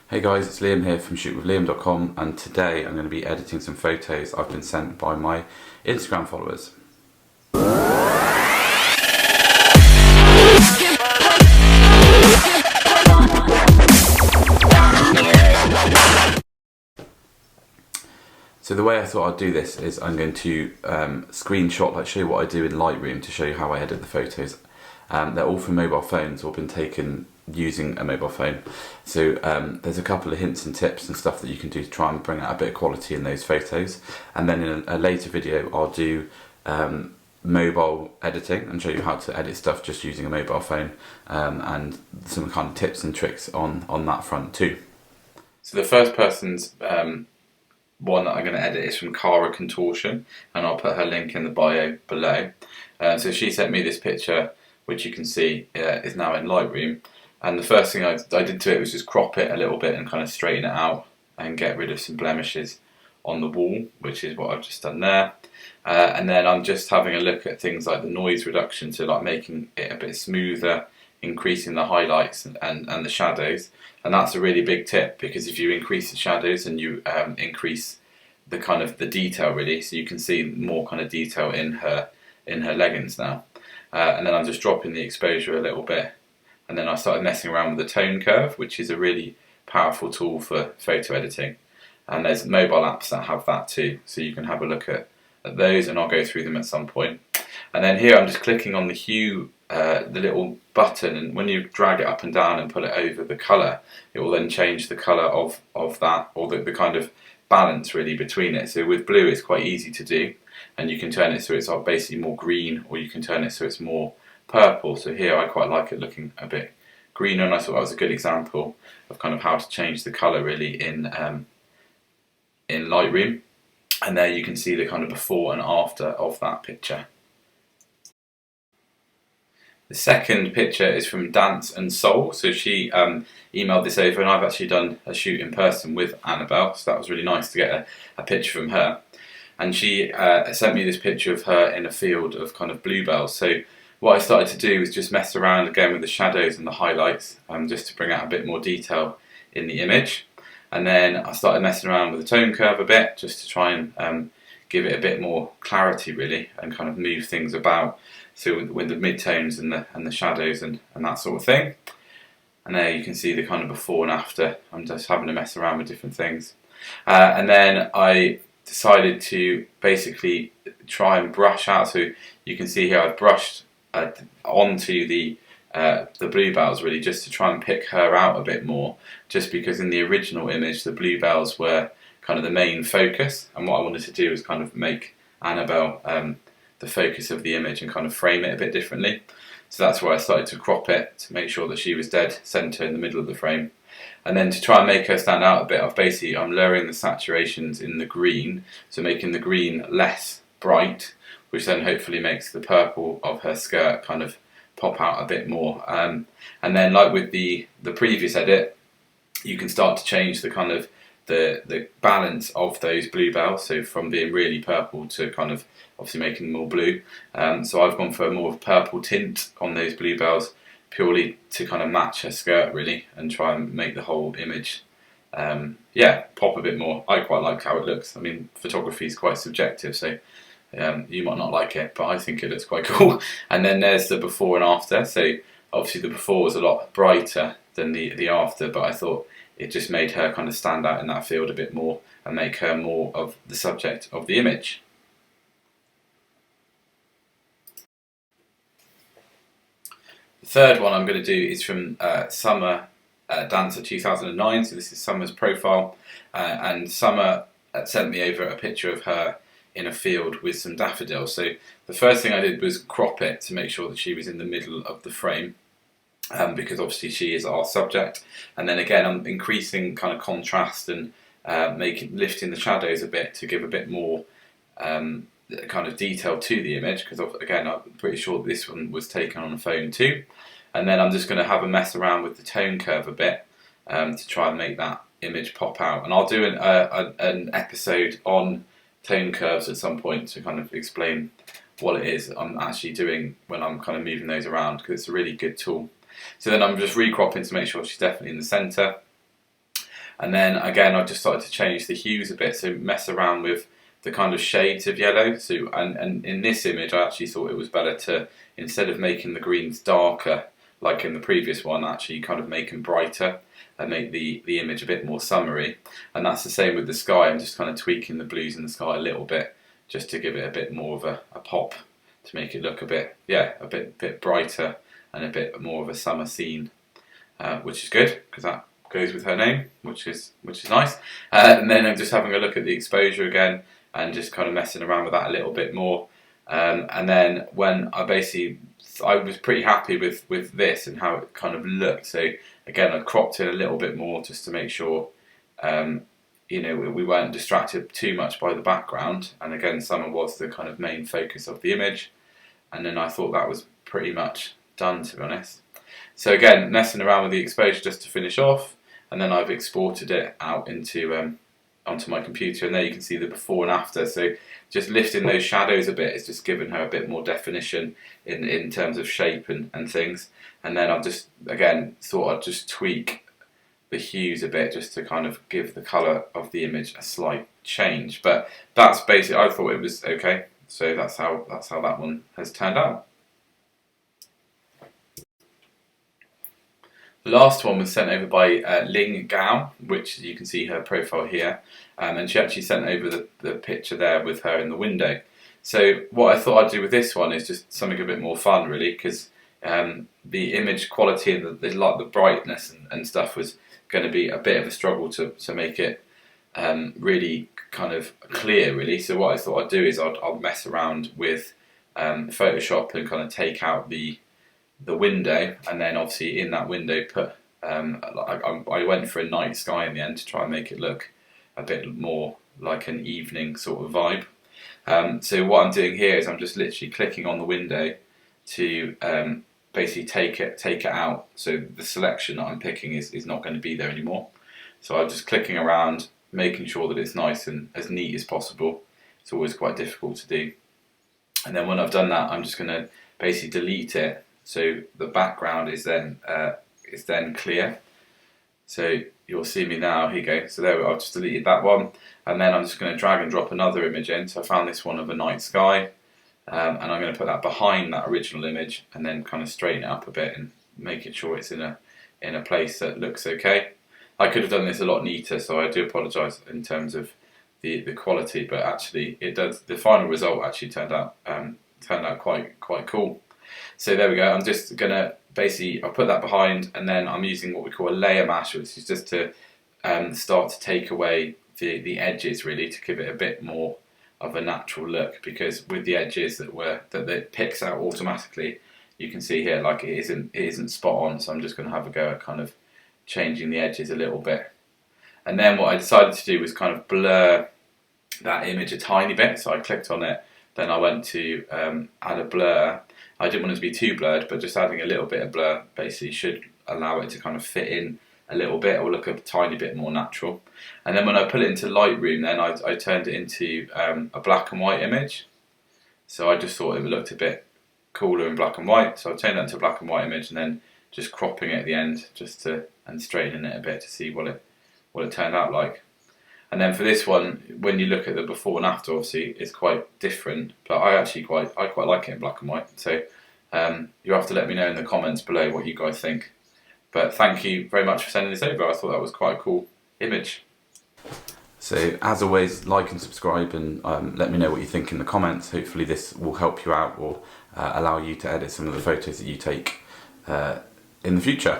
Hey guys, it's Liam here from shootwithliam.com, and today I'm going to be editing some photos I've been sent by my Instagram followers. So the way I thought I'd do this is I'm going to screenshot, show you what I do in Lightroom to show you how I edit the photos. They're all from mobile phones or been taken using a mobile phone. So there's a couple of hints and tips and stuff that you can do to try and bring out a bit of quality in those photos. And then in a later video I'll do mobile editing and show you how to edit stuff just using a mobile phone, and some kind of tips and tricks on that front too. So the first person's one that I'm going to edit is from Cara Contortion, and I'll put her link in the bio below. So she sent me this picture, which you can see is now in Lightroom, and the first thing I did to it was just crop it a little bit and kind of straighten it out and get rid of some blemishes on the wall, which is what I've just done there. And then I'm just having a look at things like the noise reduction, so like making it a bit smoother, increasing the highlights and the shadows. And that's a really big tip, because if you increase the shadows and you increase the kind of the detail really, so you can see more kind of detail in her leggings now. And then I'm just dropping the exposure a little bit, and then I started messing around with the tone curve, which is a really powerful tool for photo editing. And there's mobile apps that have that too, so you can have a look at those, and I'll go through them at some point. And then here I'm just clicking on the hue, the little button, and when you drag it up and down and pull it over the colour, it will then change the colour of that, or the kind of balance really between it. So with blue it's quite easy to do, and you can turn it so it's basically more green, or you can turn it so it's more purple. So here I quite like it looking a bit greener, and I thought that was a good example of kind of how to change the colour really in Lightroom. And there you can see the kind of before and after of that picture. The second picture is from Dance and Soul. So she emailed this over, and I've actually done a shoot in person with Annabelle, so that was really nice to get a picture from her. And she sent me this picture of her in a field of kind of bluebells. So what I started to do was just mess around again with the shadows and the highlights, just to bring out a bit more detail in the image. And then I started messing around with the tone curve a bit, just to try and give it a bit more clarity really, and kind of move things about. So with the midtones and the shadows and that sort of thing. And there you can see the kind of before and after. I'm just having to mess around with different things. And then I decided to basically try and brush out. So you can see here I've brushed onto the bluebells really, just to try and pick her out a bit more, just because in the original image the bluebells were kind of the main focus, and what I wanted to do was kind of make Annabelle the focus of the image and kind of frame it a bit differently. So that's why I started to crop it, to make sure that she was dead centre in the middle of the frame. And then to try and make her stand out a bit, I'm lowering the saturations in the green, so making the green less bright, which then hopefully makes the purple of her skirt kind of pop out a bit more. And then, like with the previous edit, you can start to change the kind of the balance of those bluebells, so from being really purple to kind of obviously making them more blue. So I've gone for a more purple tint on those bluebells, purely to kind of match her skirt really, and try and make the whole image pop a bit more. I quite like how it looks. I mean, photography is quite subjective, so you might not like it, but I think it looks quite cool. And then there's the before and after. So obviously the before was a lot brighter than the after, but I thought it just made her kind of stand out in that field a bit more and make her more of the subject of the image. The third one I'm going to do is from Summer Dancer 2009. So this is Summer's profile, and Summer sent me over a picture of her in a field with some daffodils. So the first thing I did was crop it to make sure that she was in the middle of the frame, because obviously she is our subject. And then again I'm increasing kind of contrast and lifting the shadows a bit to give a bit more kind of detail to the image, because again I'm pretty sure this one was taken on a phone too. And then I'm just going to have a mess around with the tone curve a bit, to try and make that image pop out. And I'll do an episode on tone curves at some point to kind of explain what it is I'm actually doing when I'm kind of moving those around, because it's a really good tool. So then I'm just recropping to make sure she's definitely in the centre. And then again, I just started to change the hues a bit, so mess around with the kind of shades of yellow. So and in this image, I actually thought it was better to, instead of making the greens darker like in the previous one, actually kind of make them brighter and make the image a bit more summery. And that's the same with the sky. I'm just kind of tweaking the blues in the sky a little bit, just to give it a bit more of a pop, to make it look a bit, yeah, a bit brighter and a bit more of a summer scene, which is good because that goes with her name, which is nice. And then I'm just having a look at the exposure again and just kind of messing around with that a little bit more. And then when I was pretty happy with this and how it kind of looked. So again, I cropped it a little bit more just to make sure, you know, we weren't distracted too much by the background. And again, summer was the kind of main focus of the image. And then I thought that was pretty much done, to be honest. So again, messing around with the exposure just to finish off, and then I've exported it out into onto my computer, and there you can see the before and after. So just lifting those shadows a bit is just giving her a bit more definition in terms of shape and things. And then I've just, again, thought I'd just tweak the hues a bit just to kind of give the colour of the image a slight change. But that's basically, I thought it was okay. So that's how that one has turned out. The last one was sent over by Ling Gao, which you can see her profile here, and she actually sent over the picture there with her in the window. So what I thought I'd do with this one is just something a bit more fun, really, because the image quality and the brightness and stuff was going to be a bit of a struggle to make it really kind of clear, really. So what I thought I'd do is I'll mess around with Photoshop and kind of take out the window, and then obviously in that window put I went for a night sky in the end to try and make it look a bit more like an evening sort of vibe. So what I'm doing here is I'm just literally clicking on the window to basically take it out, so the selection that I'm picking is not going to be there anymore. So I'm just clicking around, making sure that it's nice and as neat as possible. It's always quite difficult to do. And then when I've done that, I'm just going to basically delete it, so the background is then clear. So you'll see me now. Here you go. So there we are. I've just deleted that one, and then I'm just going to drag and drop another image in. So I found this one of a night sky, and I'm going to put that behind that original image, and then kind of straighten it up a bit and making sure it's in a place that looks okay. I could have done this a lot neater, so I do apologise in terms of the quality, but actually it does. The final result actually turned out quite cool. So there we go. I'm just gonna basically, I'll put that behind, and then I'm using what we call a layer mask, which is just to start to take away the edges, really, to give it a bit more of a natural look. Because with the edges that it picks out automatically, you can see here like it isn't spot on. So I'm just going to have a go at kind of changing the edges a little bit. And then what I decided to do was kind of blur that image a tiny bit. So I clicked on it, then I went to add a blur. I didn't want it to be too blurred, but just adding a little bit of blur basically should allow it to kind of fit in a little bit or look a tiny bit more natural. And then when I put it into Lightroom, then I turned it into a black and white image. So I just thought it looked a bit cooler in black and white. So I turned that into a black and white image, and then just cropping it at the end and straightening it a bit to see what it turned out like. And then for this one, when you look at the before and after, obviously it's quite different, but I quite like it in black and white. So you have to let me know in the comments below what you guys think. But thank you very much for sending this over. I thought that was quite a cool image. So as always, like and subscribe, and let me know what you think in the comments. Hopefully this will help you out or allow you to edit some of the photos that you take in the future.